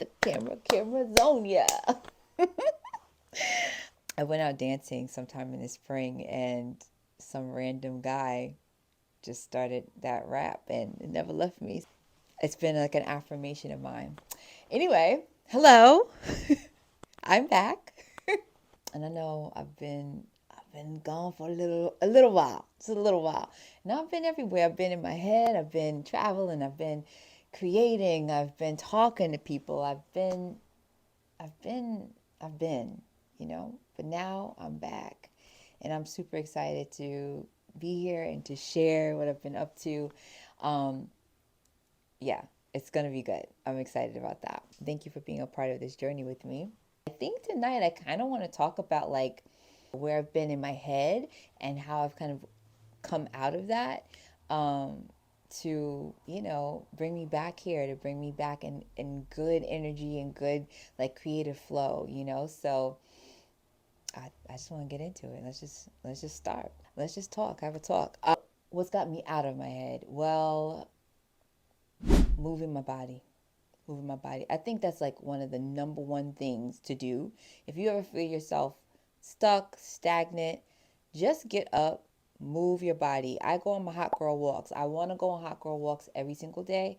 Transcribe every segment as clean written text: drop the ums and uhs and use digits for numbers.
The camera's on ya. I went out dancing sometime in the spring and some random guy just started that rap and it never left me. It's been like an affirmation of mine. Anyway, hello. I'm back. And I know I've been gone for a little while. Just a little while. Now I've been everywhere. I've been in my head, I've been traveling, I've been creating, I've been talking to people. I've been I've been, but now I'm back and I'm super excited to be here and to share what I've been up to. Um, yeah, it's going to be good. I'm excited about that. Thank you for being a part of this journey with me. I think tonight I kind of want to talk about like where I've been in my head and how I've kind of come out of that um, to, bring me back here, to bring me back in good energy and good like creative flow, So I just want to get into it. Let's just start. Let's just talk. Have a talk. What's got me out of my head? Well, moving my body. Moving my body. I think that's like one of the number one things to do. If you ever feel yourself stuck, stagnant, just get up, move your body. I go on my hot girl walks. I want to go on hot girl walks every single day.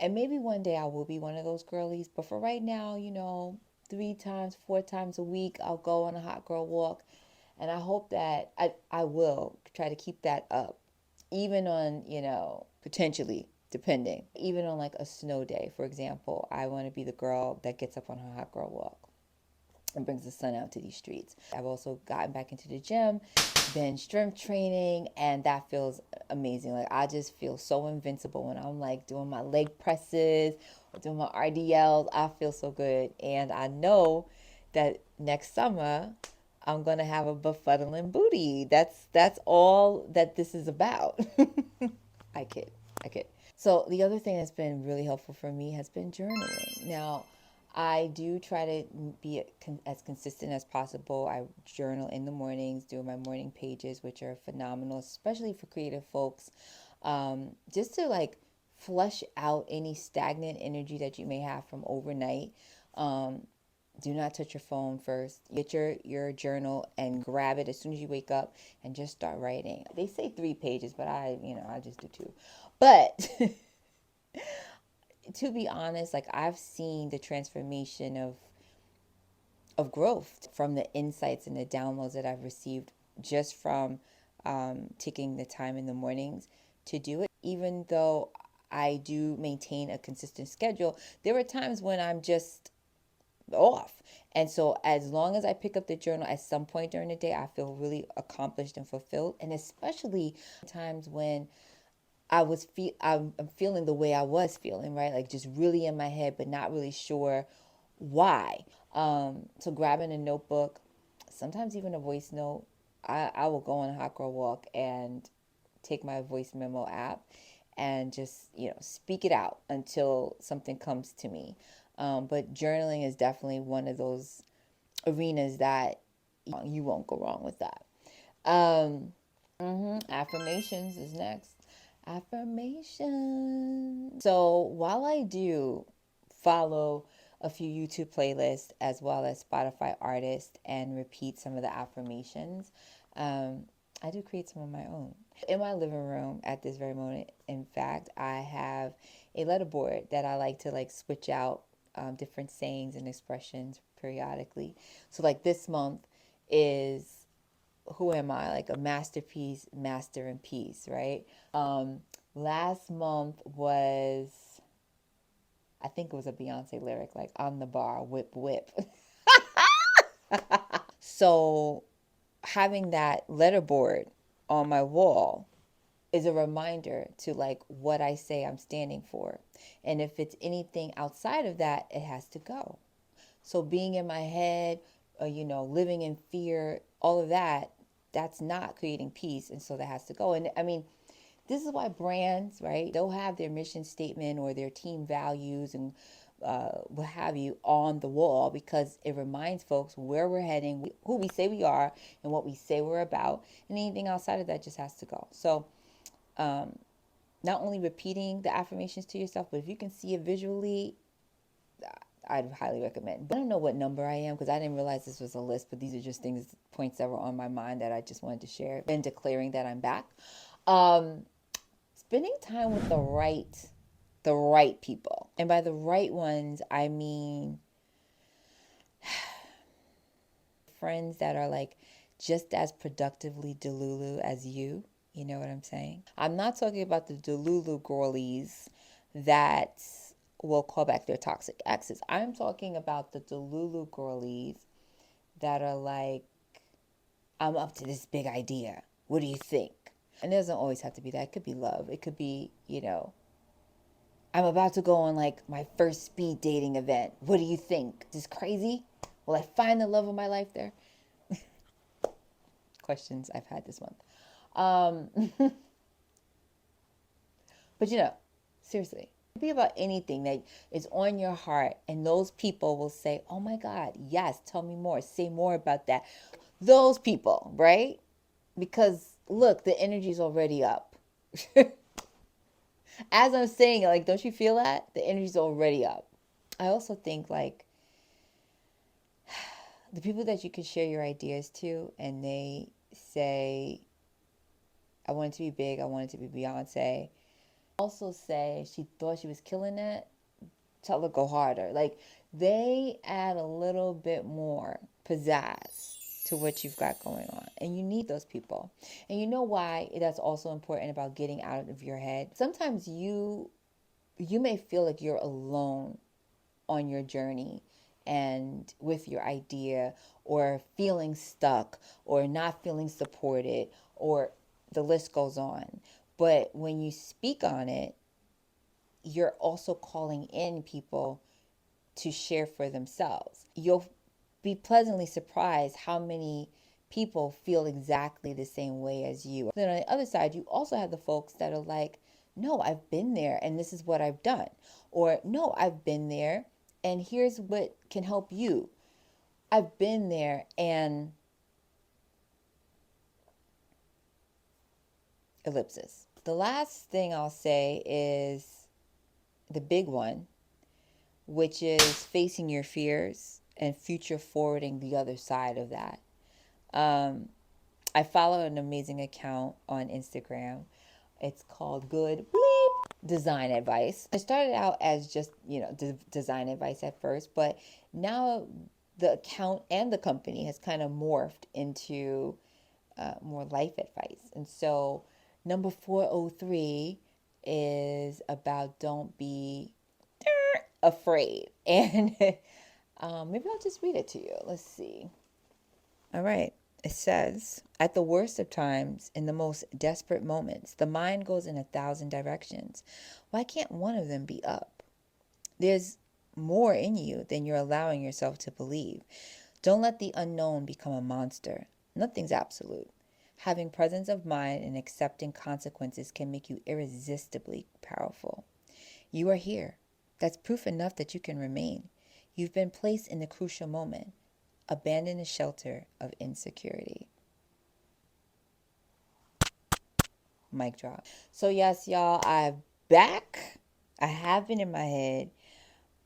And maybe one day I will be one of those girlies. But for right now, 3 times, 4 times a week, I'll go on a hot girl walk. And I hope that I will try to keep that up, even on, potentially, depending, even on like a snow day, for example. I want to be the girl that gets up on her hot girl walk and brings the sun out to these streets. I've also gotten back into the gym, been strength training, and that feels amazing. Like I just feel so invincible when I'm like doing my leg presses or doing my RDLs. I feel so good. And I know that next summer I'm gonna have a befuddling booty. That's all that this is about. I kid. I kid. So the other thing that's been really helpful for me has been journaling. Now, I do try to be as consistent as possible. I journal in the mornings, do my morning pages, which are phenomenal, especially for creative folks, just to like flush out any stagnant energy that you may have from overnight. Do not touch your phone first. Get your journal and grab it as soon as you wake up and just start writing. They say 3 pages, but I just do 2. But to be honest, like I've seen the transformation of growth from the insights and the downloads that I've received just from taking the time in the mornings to do it. Even though I do maintain a consistent schedule, there are times when I'm just off. And so as long as I pick up the journal at some point during the day, I feel really accomplished and fulfilled. And especially times when I'm feeling the way I was feeling, right? Like just really in my head, but not really sure why. So grabbing a notebook, sometimes even a voice note, I will go on a hot girl walk and take my voice memo app and just, speak it out until something comes to me. But journaling is definitely one of those arenas that you won't go wrong with that. Affirmations is next. Affirmation. So while I do follow a few YouTube playlists as well as Spotify artists and repeat some of the affirmations, I do create some of my own. In my living room at this very moment, in fact, I have a letterboard that I like to like switch out different sayings and expressions periodically. So like this month is who am I? Like a masterpiece, master in peace, right? Last month was, I think it was a Beyonce lyric, like on the bar, whip, whip. So having that letterboard on my wall is a reminder to like what I say I'm standing for. And if it's anything outside of that, it has to go. So being in my head, living in fear, all of that, that's not creating peace. And so that has to go. And I mean, this is why brands, right, they'll have their mission statement or their team values and what have you on the wall because it reminds folks where we're heading, who we say we are, and what we say we're about. And anything outside of that just has to go. So not only repeating the affirmations to yourself, but if you can see it visually, I'd highly recommend. But I don't know what number I am because I didn't realize this was a list, but these are just points that were on my mind that I just wanted to share and declaring that I'm back. Spending time with the right people. And by the right ones, I mean friends that are like just as productively delulu as you. You know what I'm saying? I'm not talking about the delulu girlies that will call back their toxic exes. I'm talking about the delulu girlies that are like, I'm up to this big idea. What do you think? And it doesn't always have to be that. It could be love. It could be, I'm about to go on like my first speed dating event. What do you think? Is this crazy? Will I find the love of my life there? Questions I've had this month. But seriously, be about anything that is on your heart, and those people will say, oh my God, yes, tell me more, say more about that. Those people, right? Because look, the energy's already up. As I'm saying, like, don't you feel that? The energy's already up. I also think like the people that you can share your ideas to and they say, I want it to be big, I want it to be Beyonce. Also say she thought she was killing it, tell her go harder. Like, they add a little bit more pizzazz to what you've got going on. And you need those people. And you know why that's also important about getting out of your head? Sometimes you may feel like you're alone on your journey and with your idea, or feeling stuck, or not feeling supported, or the list goes on. But when you speak on it, you're also calling in people to share for themselves. You'll be pleasantly surprised how many people feel exactly the same way as you. Then on the other side, you also have the folks that are like, no, I've been there and this is what I've done. Or no, I've been there and here's what can help you. I've been there and ellipsis. The last thing I'll say is the big one, which is facing your fears and future forwarding the other side of that. I follow an amazing account on Instagram. It's called Good Bleep Design Advice. I started out as just, design advice at first, but now the account and the company has kind of morphed into more life advice. And so number 403 is about don't be afraid. And maybe I'll just read it to you. Let's see. All right. It says, at the worst of times, in the most desperate moments, the mind goes in 1,000 directions. Why can't one of them be up? There's more in you than you're allowing yourself to believe. Don't let the unknown become a monster. Nothing's absolute. Having presence of mind and accepting consequences can make you irresistibly powerful. You are here. That's proof enough that you can remain. You've been placed in the crucial moment. Abandon the shelter of insecurity. Mic drop. So yes, y'all, I'm back. I have been in my head,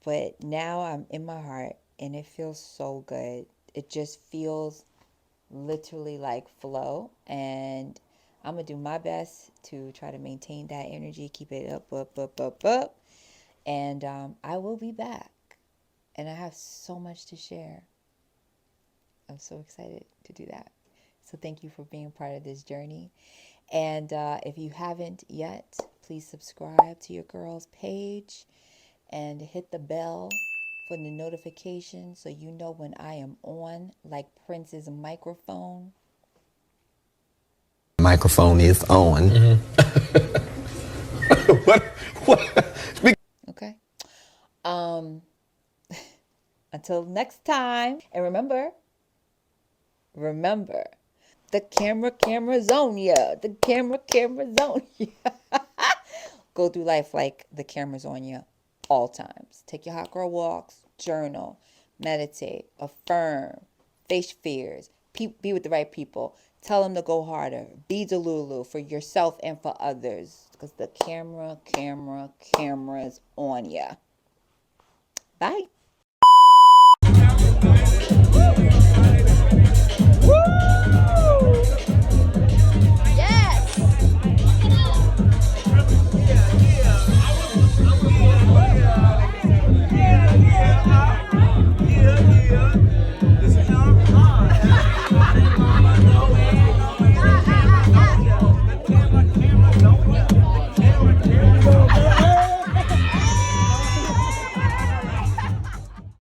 but now I'm in my heart, and it feels so good. It just feels literally like flow, and I'm gonna do my best to try to maintain that energy, keep it up, and I will be back, and I have so much to share. I'm so excited to do that. So thank you for being a part of this journey. And if you haven't yet, please subscribe to your girl's page and hit the bell for the notification so you know when I am on, like Prince's microphone. Microphone is on. What? Okay. Until next time. And remember, the camera's on ya. The camera's on ya. Go through life like the camera's on you all times. Take your hot girl walks, journal, meditate, affirm, face fears, be with the right people. Tell them to go harder. Be delulu for yourself and for others. Because the camera's on ya. Bye.